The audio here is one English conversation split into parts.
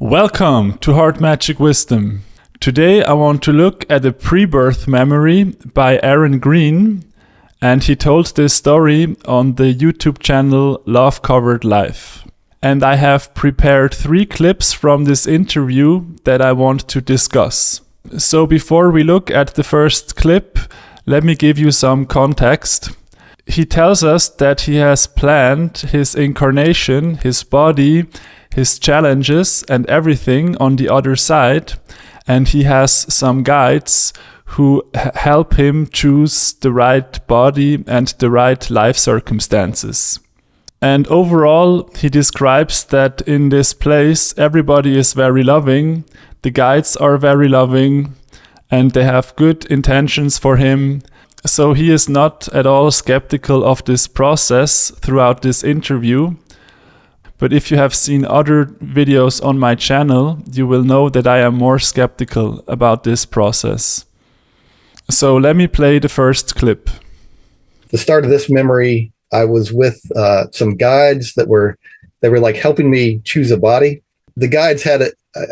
Welcome to Heart Magic Wisdom. Today I want to look at a pre-birth memory by Aaron Green, and he told this story on the YouTube channel Love Covered Life. And I have prepared 3 clips from this interview that I want to discuss. So before we look at the first clip, let me give you some context. He tells us that he has planned his incarnation, his body, his challenges and everything on the other side, and he has some guides who help him choose the right body and the right life circumstances. And overall, he describes that in this place, everybody is very loving, the guides are very loving, and they have good intentions for him. So he is not at all skeptical of this process throughout this interview. But if you have seen other videos on my channel, you will know that I am more skeptical about this process. So let me play the first clip. The start of this memory, I was with some guides that were like helping me choose a body. The guides had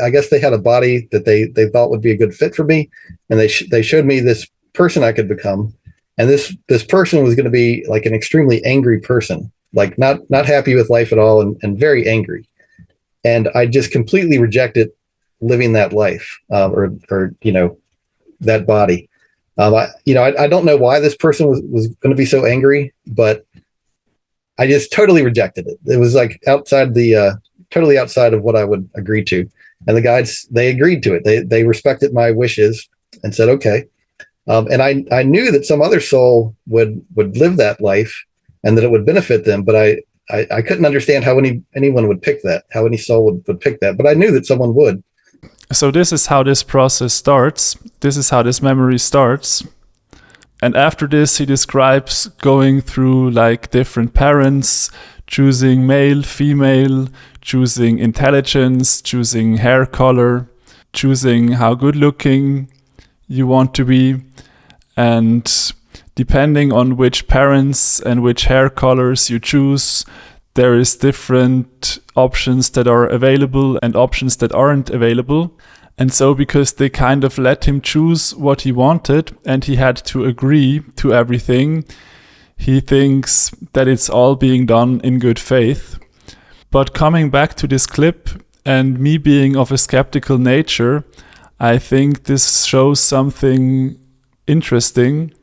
I guess they had a body that they thought would be a good fit for me, and they showed me this person I could become, and this person was going to be like an extremely angry person. Like not happy with life at all and very angry. And I just completely rejected living that life or that body. I don't know why this person was going to be so angry, but I just totally rejected it. It was like totally outside of what I would agree to. And the guides, they agreed to it. They respected my wishes and said, okay. And I knew that some other soul would live that life and that it would benefit them, but I couldn't understand how anyone would pick that, how any soul would pick that, but I knew that someone would. So this is how this process starts. This is how this memory starts. And after this, he describes going through like different parents, choosing male, female, choosing intelligence, choosing hair color, choosing how good looking you want to be, and depending on which parents and which hair colors you choose, there is different options that are available and options that aren't available. And so because they kind of let him choose what he wanted and he had to agree to everything, he thinks that it's all being done in good faith. But coming back to this clip and me being of a skeptical nature, I think this shows something interesting.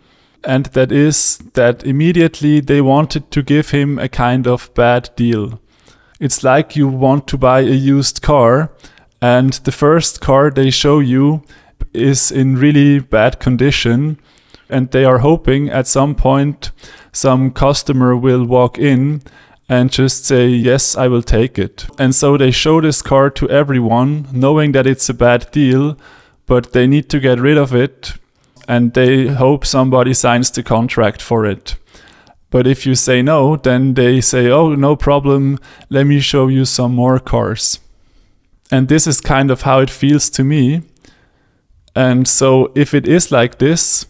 And that is that immediately they wanted to give him a kind of bad deal. It's like you want to buy a used car, and the first car they show you is in really bad condition, and they are hoping at some point some customer will walk in and just say, yes, I will take it. And so they show this car to everyone, knowing that it's a bad deal, but they need to get rid of it. And they hope somebody signs the contract for it. But if you say no, then they say, oh, no problem, let me show you some more cars. And this is kind of how it feels to me. And so if it is like this,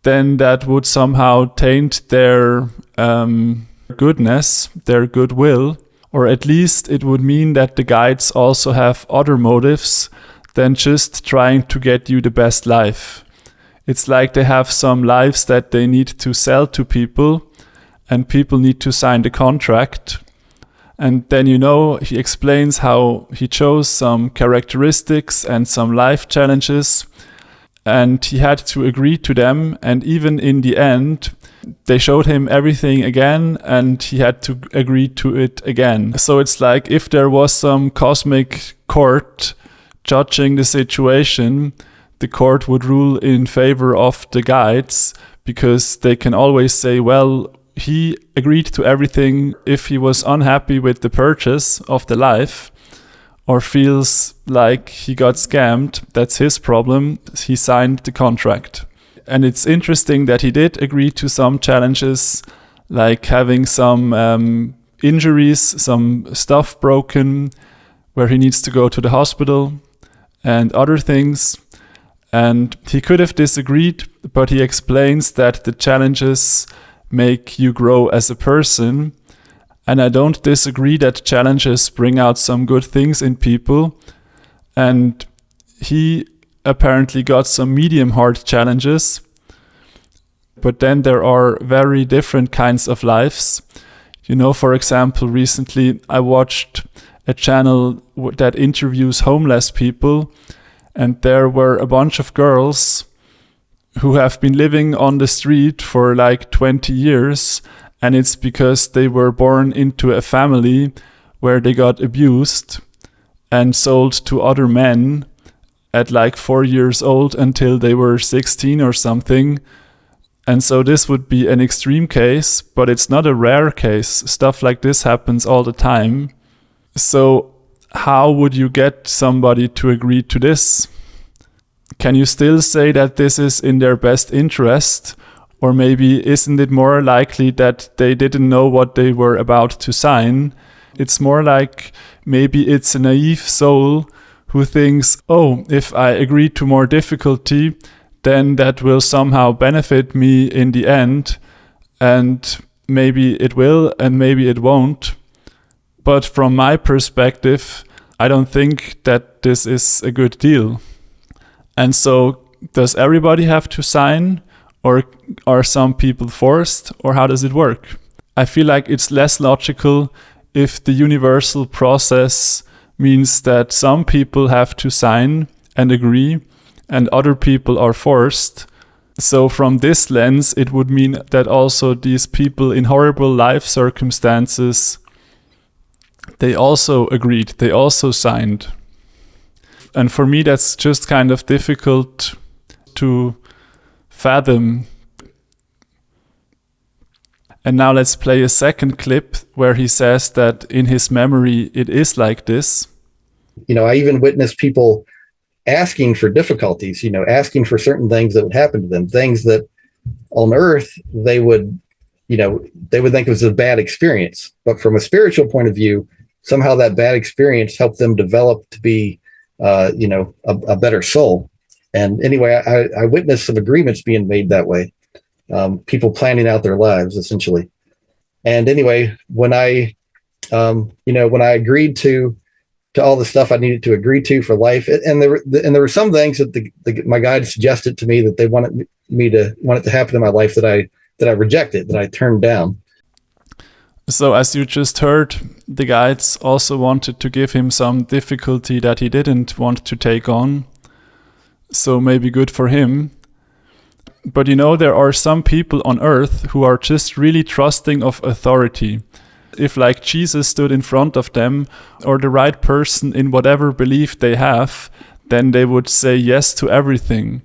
then that would somehow taint their goodness, their goodwill, or at least it would mean that the guides also have other motives than just trying to get you the best life. It's like they have some lives that they need to sell to people, and people need to sign the contract. And then, he explains how he chose some characteristics and some life challenges, and he had to agree to them. And even in the end, they showed him everything again, and he had to agree to it again. So it's like if there was some cosmic court judging the situation, the court would rule in favor of the guides, because they can always say, well, he agreed to everything. If he was unhappy with the purchase of the life or feels like he got scammed, that's his problem. He signed the contract. And it's interesting that he did agree to some challenges, like having some injuries, some stuff broken, where he needs to go to the hospital and other things. And he could have disagreed, but he explains that the challenges make you grow as a person. And I don't disagree that challenges bring out some good things in people, And he apparently got some medium hard challenges. But then there are very different kinds of lives. You know, for example, recently I watched a channel that interviews homeless people, and there were a bunch of girls who have been living on the street for like 20 years, and it's because they were born into a family where they got abused and sold to other men at like 4 years old until they were 16 or something. And so this would be an extreme case, but it's not a rare case. Stuff like this happens all the time. So how would you get somebody to agree to this? Can you still say that this is in their best interest? Or maybe isn't it more likely that they didn't know what they were about to sign? It's more like maybe it's a naive soul who thinks, oh, if I agree to more difficulty, then that will somehow benefit me in the end. And maybe it will, and maybe it won't. But from my perspective, I don't think that this is a good deal. And so, does everybody have to sign? Or are some people forced? Or how does it work? I feel like it's less logical if the universal process means that some people have to sign and agree, and other people are forced. So from this lens, it would mean that also these people in horrible life circumstances, they also agreed, they also signed. And for me, that's just kind of difficult to fathom. And now let's play a second clip where he says that in his memory, it is like this. You know, I even witnessed people asking for difficulties, you know, asking for certain things that would happen to them, things that on earth they would, you know, they would think it was a bad experience. But from a spiritual point of view, somehow that bad experience helped them develop to be, you know, a better soul. And anyway, I witnessed some agreements being made that way, people planning out their lives, essentially. And anyway, when I, you know, when I agreed to all the stuff I needed to agree to for life. And there were some things that my guide suggested to me that they wanted it to happen in my life that I rejected, that I turned down. So as you just heard, the guides also wanted to give him some difficulty that he didn't want to take on. So maybe good for him. But you know, there are some people on earth who are just really trusting of authority. If like Jesus stood in front of them, or the right person in whatever belief they have, then they would say yes to everything.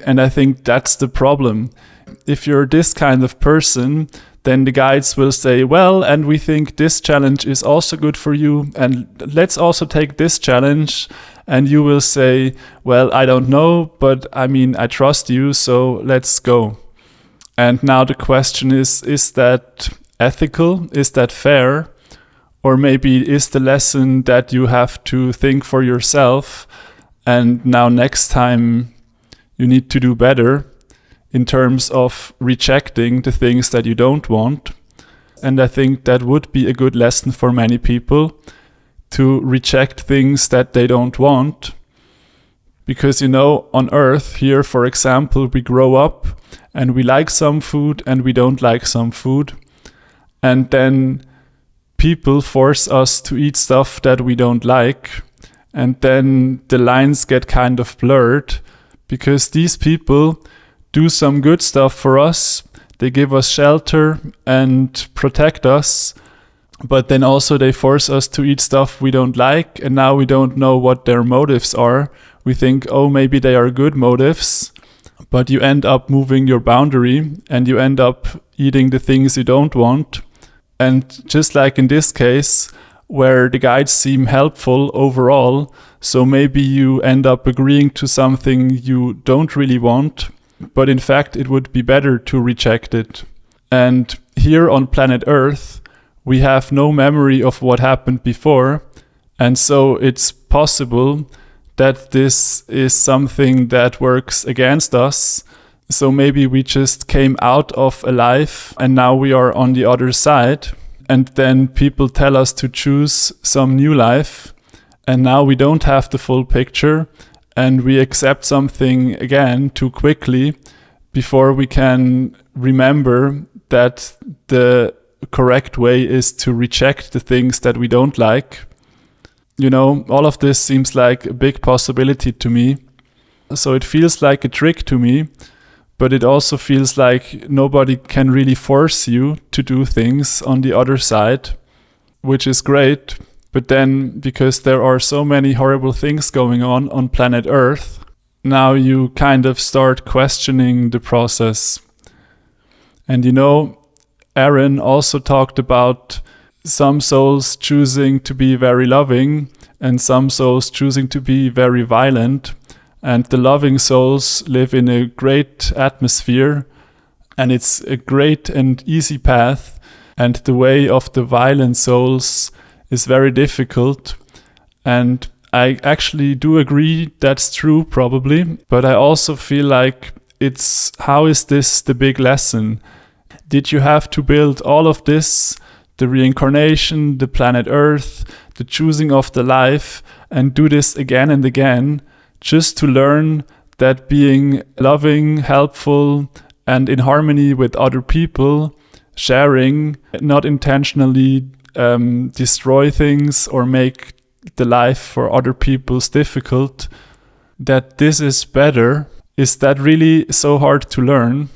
And I think that's the problem. If you're this kind of person, then the guides will say, well, and we think this challenge is also good for you, and let's also take this challenge. And you will say, well, I don't know, but I mean, I trust you, so let's go. And now the question is that ethical? Is that fair? Or maybe is the lesson that you have to think for yourself, and now next time you need to do better in terms of rejecting the things that you don't want. And I think that would be a good lesson for many people, to reject things that they don't want. Because, you know, on earth here, for example, we grow up and we like some food and we don't like some food. And then people force us to eat stuff that we don't like. And then the lines get kind of blurred, because these people do some good stuff for us. They give us shelter and protect us. But then also they force us to eat stuff we don't like. And now we don't know what their motives are. We think, oh, maybe they are good motives. But you end up moving your boundary and you end up eating the things you don't want. And just like in this case, where the guides seem helpful overall, so maybe you end up agreeing to something you don't really want, but in fact it would be better to reject it. And here on planet Earth, we have no memory of what happened before, and so it's possible that this is something that works against us. So maybe we just came out of a life and now we are on the other side. And then people tell us to choose some new life. And now we don't have the full picture, and we accept something again too quickly before we can remember that the correct way is to reject the things that we don't like. You know, all of this seems like a big possibility to me. So it feels like a trick to me, but it also feels like nobody can really force you to do things on the other side, which is great. But then, because there are so many horrible things going on planet Earth, now you kind of start questioning the process. And you know, Aaron also talked about some souls choosing to be very loving and some souls choosing to be very violent. And the loving souls live in a great atmosphere, and it's a great and easy path. And the way of the violent souls is very difficult. And I actually do agree that's true, probably. But I also feel like how is this the big lesson? Did you have to build all of this, the reincarnation, the planet Earth, the choosing of the life, and do this again and again, just to learn that being loving, helpful, and in harmony with other people, sharing, not intentionally destroy things or make the life for other people's difficult, that this is better? Is that really so hard to learn?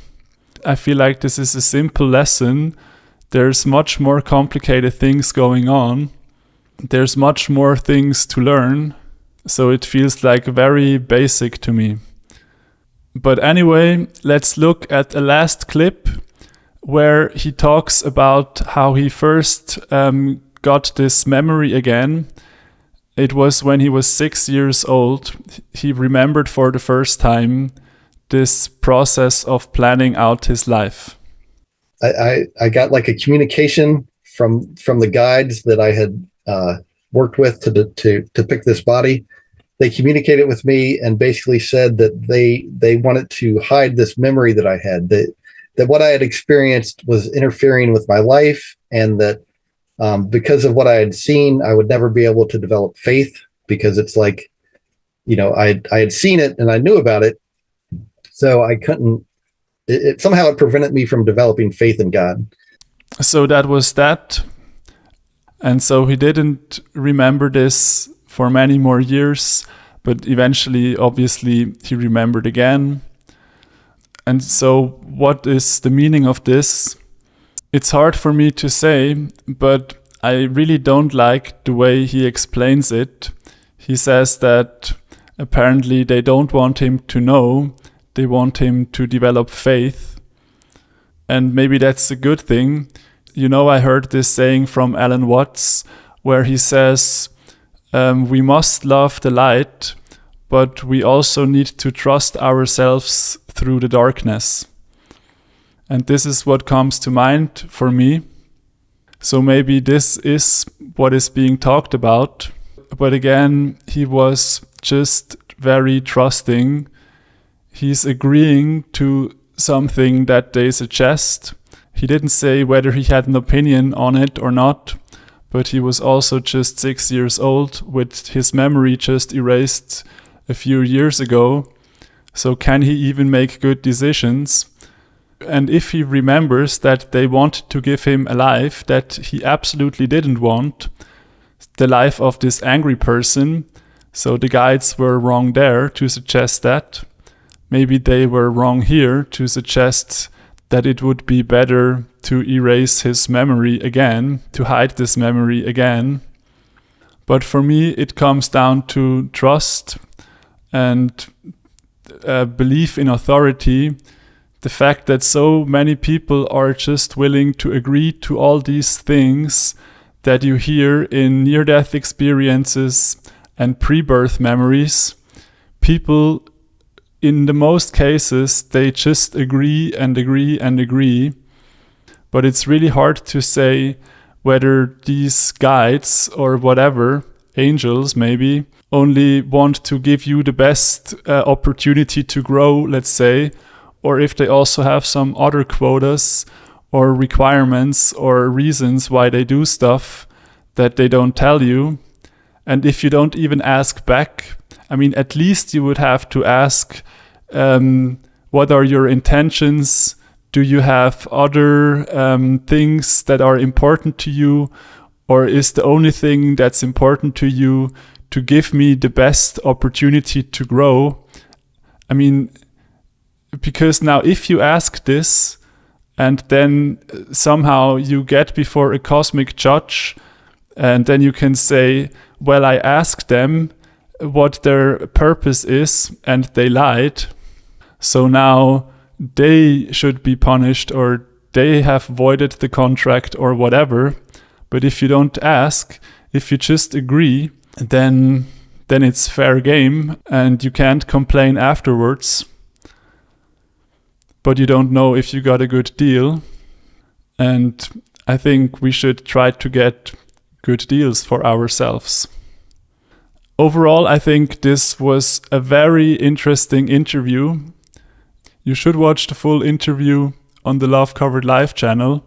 I feel like this is a simple lesson. There's much more complicated things going on. There's much more things to learn. So it feels like very basic to me. But anyway, let's look at a last clip where he talks about how he first got this memory again. It was when he was 6 years old. He remembered for the first time this process of planning out his life. I got like a communication from the guides that I had worked with to pick this body. They communicated with me and basically said that they wanted to hide this memory that I had, that what I had experienced was interfering with my life, and that because of what I had seen, I would never be able to develop faith, because it's like, you know, I had seen it and I knew about it, so I couldn't. It somehow it prevented me from developing faith in God. So that was that. And so he didn't remember this for many more years, but eventually, obviously, he remembered again. And so what is the meaning of this? It's hard for me to say, but I really don't like the way he explains it. He says that apparently they don't want him to know, they want him to develop faith. And maybe that's a good thing. You know, I heard this saying from Alan Watts, where he says, we must love the light, but we also need to trust ourselves through the darkness. And this is what comes to mind for me. So maybe this is what is being talked about. But again, he was just very trusting. He's agreeing to something that they suggest. He didn't say whether he had an opinion on it or not, but he was also just 6 years old, with his memory just erased a few years ago. So can he even make good decisions? And if he remembers that they wanted to give him a life that he absolutely didn't want, the life of this angry person, so the guides were wrong there to suggest that. Maybe they were wrong here to suggest that it would be better to erase his memory again, to hide this memory again. But for me, it comes down to trust and belief in authority. The fact that so many people are just willing to agree to all these things that you hear in near-death experiences and pre-birth memories. People, in the most cases, they just agree and agree and agree. But it's really hard to say whether these guides or whatever, angels maybe, only want to give you the best opportunity to grow, let's say, or if they also have some other quotas or requirements or reasons why they do stuff that they don't tell you. And if you don't even ask back, I mean, at least you would have to ask, what are your intentions? Do you have other things that are important to you? Or is the only thing that's important to you to give me the best opportunity to grow? I mean, because now if you ask this and then somehow you get before a cosmic judge, and then you can say, well, I asked them what their purpose is and they lied, so now they should be punished, or they have voided the contract or whatever. But if you don't ask, if you just agree, then it's fair game and you can't complain afterwards. But you don't know if you got a good deal. And I think we should try to get good deals for ourselves. Overall, I think this was a very interesting interview. You should watch the full interview on the Love Covered Life channel.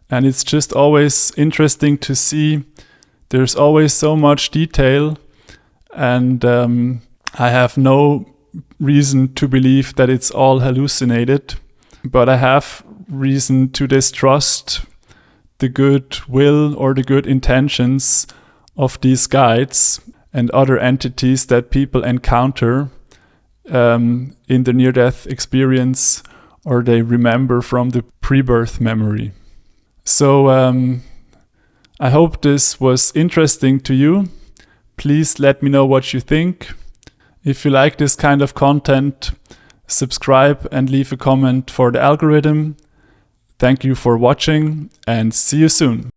And it's just always interesting to see. There's always so much detail, and I have no reason to believe that it's all hallucinated, but I have reason to distrust the good will or the good intentions of these guides and other entities that people encounter in the near-death experience, or they remember from the pre-birth memory. So I hope this was interesting to you. Please let me know what you think. If you like this kind of content, subscribe and leave a comment for the algorithm. Thank you for watching, and see you soon.